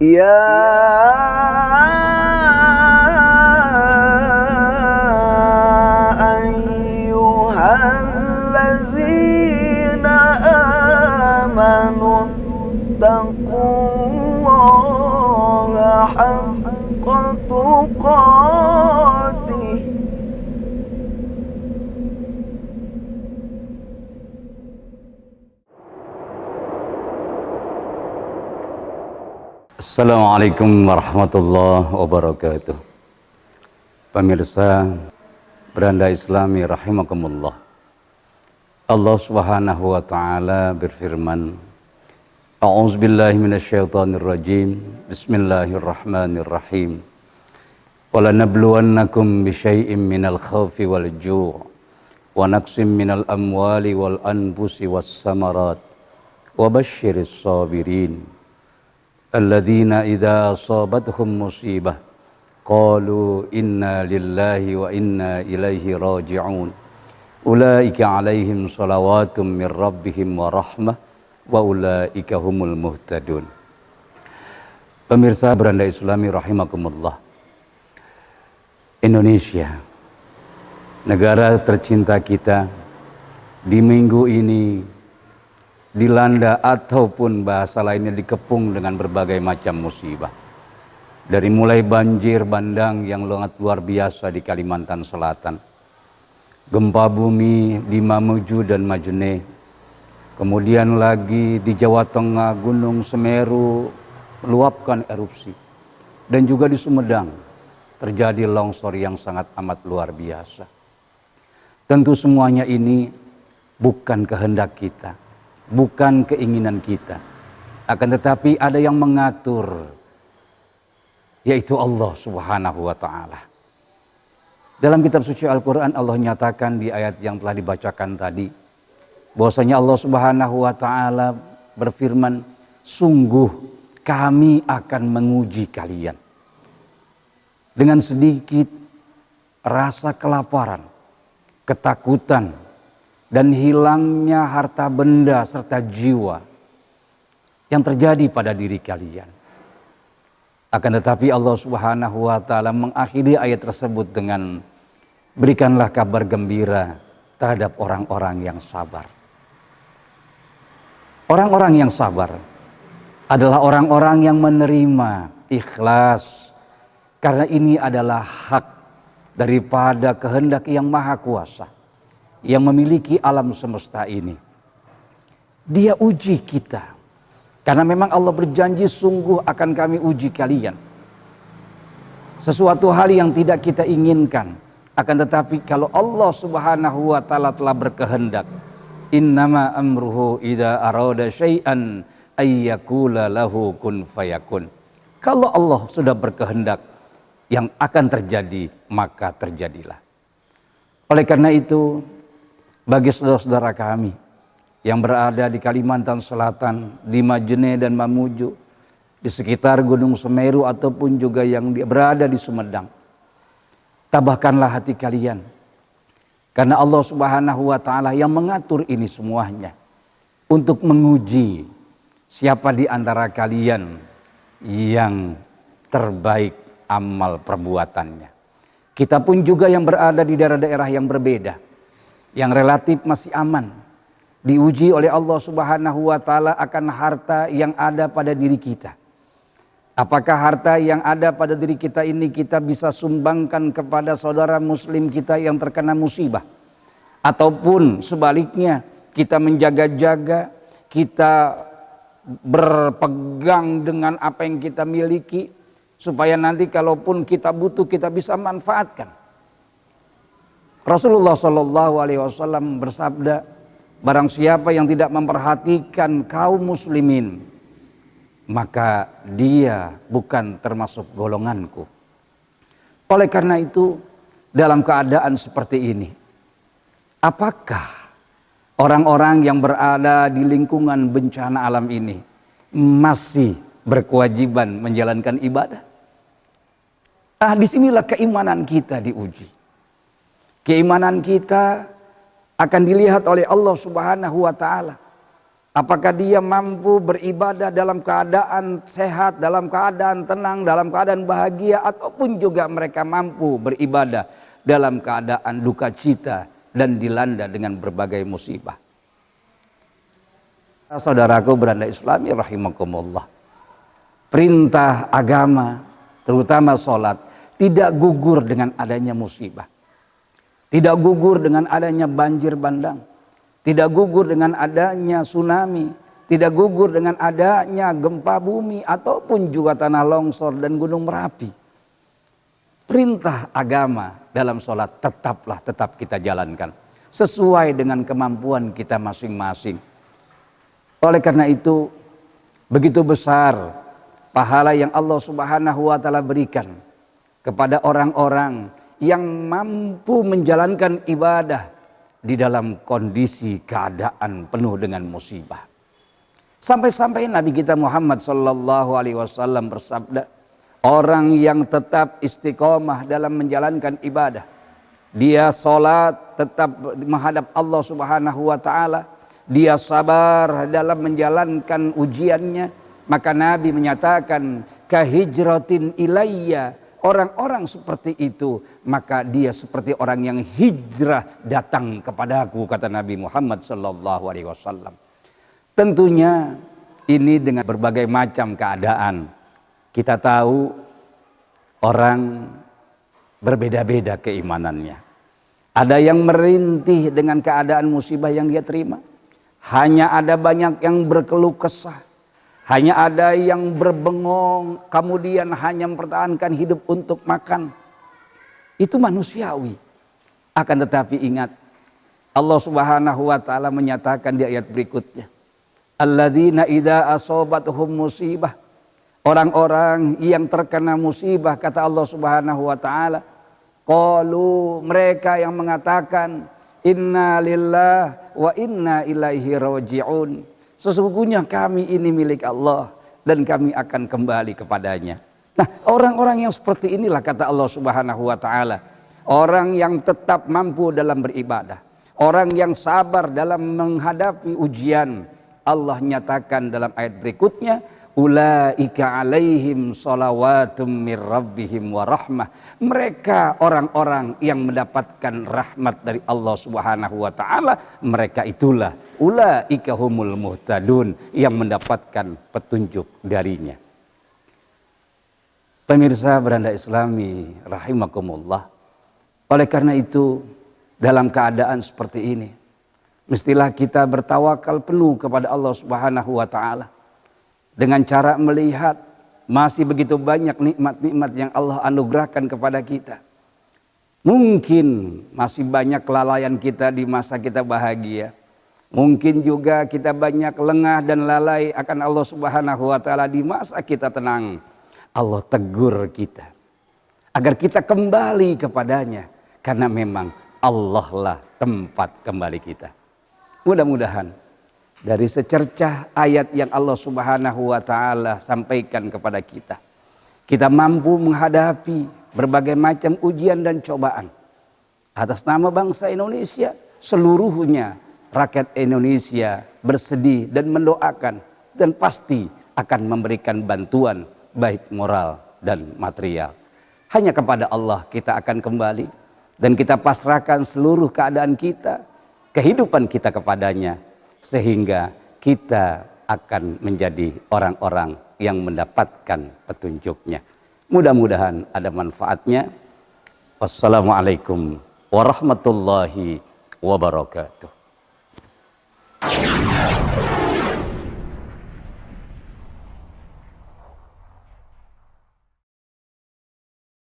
يا أيها الذين آمنوا اتقوا الله حق تقاته Assalamualaikum warahmatullahi wabarakatuh. Pemirsa Beranda Islami rahimakumullah. Allah Subhanahu wa taala berfirman, A'udzubillahi minasyaitonirrajim. Bismillahirrahmanirrahim. Walanabluwannakum bisyai'im minal khawfi wal ju' wa naqsim minal amwali wal anfusi was samarat wa basyiris sabirin. Alladzina idza asabathum musibah qalu inna lillahi wa inna ilaihi raji'un ulaika alaihim salawatum mir rabbihim wa rahmah wa ulaika humul muhtadun. Pemirsa Beranda Islami rahimakumullah, Indonesia, negara tercinta kita, di minggu ini dilanda ataupun bahasa lainnya dikepung dengan berbagai macam musibah. Dari mulai banjir bandang yang sangat luar biasa di Kalimantan Selatan, gempa bumi di Mamuju dan Majene, kemudian lagi di Jawa Tengah Gunung Semeru meluapkan erupsi, dan juga di Sumedang terjadi longsor yang sangat amat luar biasa. Tentu semuanya ini bukan kehendak kita, bukan keinginan kita, akan tetapi ada yang mengatur, yaitu Allah Subhanahu wa ta'ala. Dalam kitab suci Al-Quran Allah nyatakan di ayat yang telah dibacakan tadi, bahwasanya Allah Subhanahu wa ta'ala berfirman, sungguh kami akan menguji kalian dengan sedikit rasa kelaparan, ketakutan, dan hilangnya harta benda serta jiwa yang terjadi pada diri kalian. Akan tetapi Allah Subhanahu wa ta'ala mengakhiri ayat tersebut dengan, berikanlah kabar gembira terhadap orang-orang yang sabar. Orang-orang yang sabar adalah orang-orang yang menerima ikhlas, karena ini adalah hak daripada kehendak yang maha kuasa, yang memiliki alam semesta ini. Dia uji kita, karena memang Allah berjanji sungguh akan kami uji kalian. Sesuatu hal yang tidak kita inginkan, akan tetapi kalau Allah Subhanahu wa ta'ala telah berkehendak, innama amruhu idza arada syai'an ayyakula lahu kun fayakun. Kalau Allah sudah berkehendak, yang akan terjadi maka terjadilah. Oleh karena itu, bagi saudara-saudara kami yang berada di Kalimantan Selatan, di Majene dan Mamuju, di sekitar Gunung Semeru ataupun juga yang berada di Sumedang, tabahkanlah hati kalian, karena Allah Subhanahu wa ta'ala yang mengatur ini semuanya untuk menguji siapa di antara kalian yang terbaik amal perbuatannya. Kita pun juga yang berada di daerah-daerah yang berbeda, yang relatif masih aman, diuji oleh Allah Subhanahu wa ta'ala akan harta yang ada pada diri kita. Apakah harta yang ada pada diri kita ini kita bisa sumbangkan kepada saudara muslim kita yang terkena musibah, ataupun sebaliknya kita menjaga-jaga, kita berpegang dengan apa yang kita miliki, supaya nanti kalaupun kita butuh kita bisa manfaatkan. Rasulullah Shallallahu Alaihi Wasallam bersabda, barang siapa yang tidak memperhatikan kaum muslimin, maka dia bukan termasuk golonganku. Oleh karena itu, dalam keadaan seperti ini, apakah orang-orang yang berada di lingkungan bencana alam ini masih berkewajiban menjalankan ibadah? Disinilah keimanan kita diuji. Keimanan kita akan dilihat oleh Allah Subhanahu wa ta'ala. Apakah dia mampu beribadah dalam keadaan sehat, dalam keadaan tenang, dalam keadaan bahagia, ataupun juga mereka mampu beribadah dalam keadaan duka cita dan dilanda dengan berbagai musibah. Saudaraku beranda Islami rahimakumullah. Perintah agama, terutama sholat, tidak gugur dengan adanya musibah. Tidak gugur dengan adanya banjir bandang. Tidak gugur dengan adanya tsunami, tidak gugur dengan adanya gempa bumi ataupun juga tanah longsor dan gunung Merapi. Perintah agama dalam sholat tetap kita jalankan sesuai dengan kemampuan kita masing-masing. Oleh karena itu begitu besar pahala yang Allah Subhanahu wa taala berikan kepada orang-orang yang mampu menjalankan ibadah di dalam kondisi keadaan penuh dengan musibah. Sampai-sampai Nabi kita Muhammad sallallahu alaihi wasallam bersabda, orang yang tetap istiqomah dalam menjalankan ibadah, dia sholat tetap menghadap Allah Subhanahu wa taala, dia sabar dalam menjalankan ujiannya, maka Nabi menyatakan kahijratin ilayya. Orang-orang seperti itu, maka dia seperti orang yang hijrah datang kepadaku, kata Nabi Muhammad sallallahu alaihi wasallam. Tentunya ini dengan berbagai macam keadaan. Kita tahu orang berbeda-beda keimanannya. Ada yang merintih dengan keadaan musibah yang dia terima. Hanya ada banyak yang berkeluh kesah. Hanya ada yang berbengong, kemudian hanya mempertahankan hidup untuk makan. Itu manusiawi. Akan tetapi ingat, Allah Subhanahu wa taala menyatakan di ayat berikutnya, alladzina idza asabatuhum musibah. Orang-orang yang terkena musibah, kata Allah Subhanahu wa taala, qalu, mereka yang mengatakan inna lillah wa inna ilaihi raji'un. Sesungguhnya kami ini milik Allah dan kami akan kembali kepadanya. Nah, orang-orang yang seperti inilah, kata Allah Subhanahu wa taala, orang yang tetap mampu dalam beribadah, orang yang sabar dalam menghadapi ujian. Allah nyatakan dalam ayat berikutnya, ulaika alaihim shalawatum mir rabbihim wa rahmah. Mereka orang-orang yang mendapatkan rahmat dari Allah Subhanahu wa taala, mereka itulah ulaika humul muhtadun, yang mendapatkan petunjuk darinya. Pemirsa beranda Islami rahimakumullah. Oleh karena itu, dalam keadaan seperti ini, mestilah kita bertawakal penuh kepada Allah Subhanahu wa taala. Dengan cara melihat masih begitu banyak nikmat-nikmat yang Allah anugerahkan kepada kita. Mungkin masih banyak kelalaian kita di masa kita bahagia. Mungkin juga kita banyak lengah dan lalai akan Allah Subhanahu wa taala di masa kita tenang. Allah tegur kita agar kita kembali kepadanya, karena memang Allah lah tempat kembali kita. Mudah-mudahan dari secercah ayat yang Allah Subhanahu wa taala sampaikan kepada kita, kita mampu menghadapi berbagai macam ujian dan cobaan. Atas nama bangsa Indonesia seluruhnya, rakyat Indonesia bersedih dan mendoakan, dan pasti akan memberikan bantuan baik moral dan material. Hanya kepada Allah kita akan kembali, dan kita pasrahkan seluruh keadaan kita, kehidupan kita kepadanya, sehingga kita akan menjadi orang-orang yang mendapatkan petunjuknya. Mudah-mudahan ada manfaatnya. Wassalamualaikum warahmatullahi wabarakatuh.